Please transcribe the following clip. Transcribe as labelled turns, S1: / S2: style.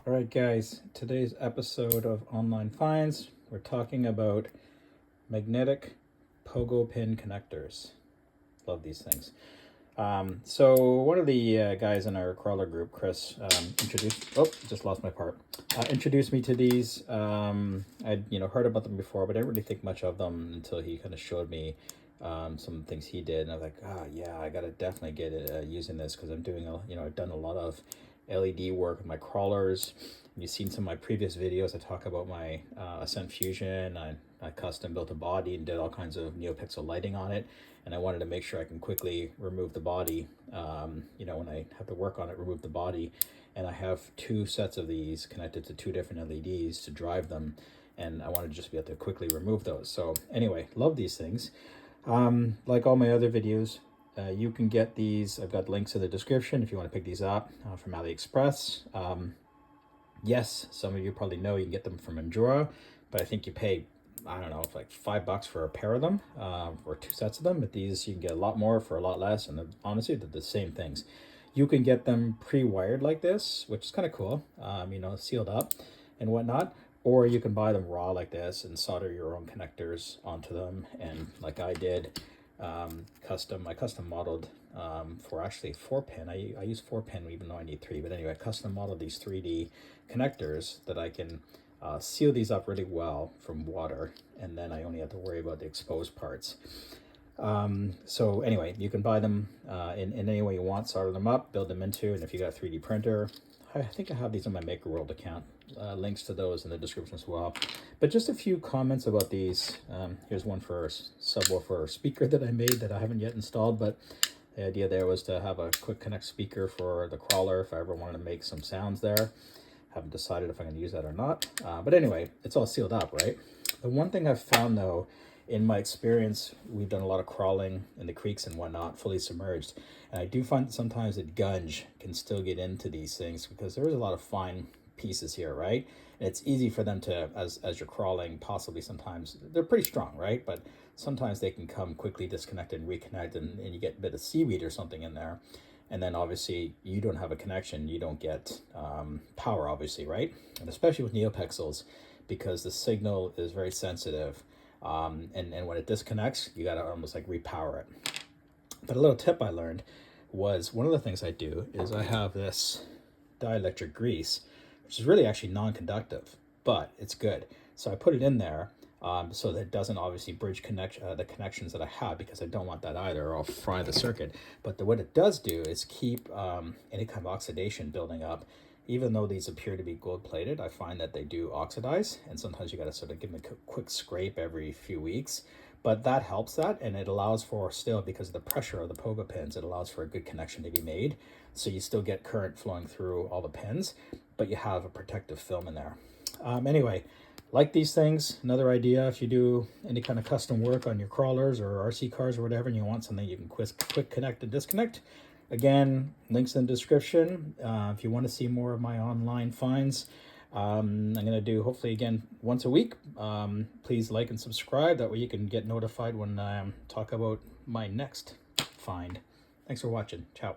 S1: All right, guys, today's episode of Online Finds, we're talking about magnetic pogo pin connectors. Love these things. So one of the guys in our crawler group, Chris, just lost my part. Introduced me to these. I'd heard about them before, but I didn't really think much of them until he kind of showed me some things he did, and I was like, yeah, I gotta definitely get using this because I'm doing I've done a lot of LED work with my crawlers. You've seen some of my previous videos. I talk about my Ascent Fusion. I custom built a body and did all kinds of NeoPixel lighting on it, and I wanted to make sure I can quickly remove the body. When I have to work on it, remove the body. And I have two sets of these connected to two different LEDs to drive them, and I wanted to just be able to quickly remove those. So anyway, love these things. Like all my other videos, you can get these. I've got links in the description if you want to pick these up from AliExpress. Yes, some of you probably know you can get them from Endura, but I think you pay, I don't know, like $5 for a pair of them, or two sets of them. But these you can get a lot more for a lot less, and honestly, they're the same things. You can get them pre-wired like this, which is kind of cool, sealed up and whatnot. Or you can buy them raw like this and solder your own connectors onto them. And like I did, I custom modeled for actually 4-pin. I use 4-pin even though I need 3. But anyway, I custom modeled these 3D connectors that I can seal these up really well from water. And then I only have to worry about the exposed parts. So anyway, you can buy them in any way you want, solder them up, build them into, and if you got a 3D printer, I think I have these on my Maker World account. Links to those in the description as well. But just a few comments about these. Here's one for a subwoofer speaker that I made that I haven't yet installed, but the idea there was to have a quick connect speaker for the crawler if I ever wanted to make some sounds there. Haven't decided if I'm going to use that or not. But anyway, it's all sealed up, right? The one thing I've found, though, in my experience, we've done a lot of crawling in the creeks and whatnot, fully submerged. And I do find that sometimes the gunge can still get into these things because there is a lot of fine pieces here, right? And it's easy for them to, as you're crawling, possibly sometimes, they're pretty strong, right? But sometimes they can come quickly disconnect and reconnect, and you get a bit of seaweed or something in there. And then obviously you don't have a connection, you don't get power, obviously, right? And especially with NeoPixels, because the signal is very sensitive. And when it disconnects, you got to almost like repower it. But a little tip I learned was one of the things I do is I have this dielectric grease, which is really actually non-conductive, but it's good. So I put it in there so that it doesn't obviously bridge the connections that I have, because I don't want that either, or I'll fry the circuit. But what it does do is keep any kind of oxidation building up. Even though these appear to be gold plated, I find that they do oxidize, and sometimes you got to sort of give them a quick scrape every few weeks. But that helps that, and it allows for still, because of the pressure of the pogo pins, it allows for a good connection to be made. So you still get current flowing through all the pins, but you have a protective film in there. Anyway, like these things, another idea, if you do any kind of custom work on your crawlers or RC cars or whatever, and you want something you can quick connect and disconnect, again, links in the description. If you want to see more of my online finds, I'm going to do hopefully again once a week. Please like and subscribe. That way you can get notified when I talk about my next find. Thanks for watching. Ciao.